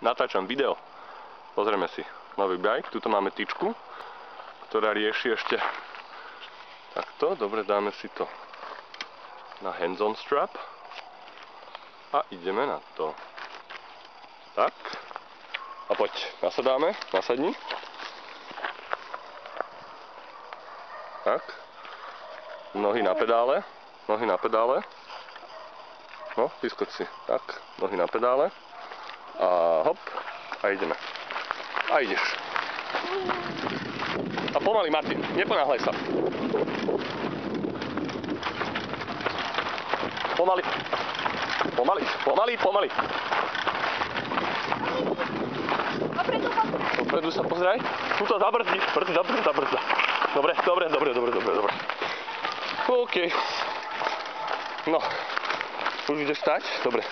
Natáčam video. Pozrieme si nový bike. Tuto máme tyčku, ktorá rieši ešte takto. Dobre, dáme si to na hands-on strap. A ideme na to. Tak. A poď, nasadáme. Nasadni. Tak. Nohy na pedále. Nohy na pedále. No, vyskoč si. Tak, nohy na pedále. A hop. A ideme. A ideš. A pomaly, Martin. Neponáhľaj sa. Pomaly. Pomaly, pomaly, pomaly. Dopredu sa pozeraj. Tuto zabrzdí. Zabrzda. Dobre. OK. No. Už ideš stať? Dobre.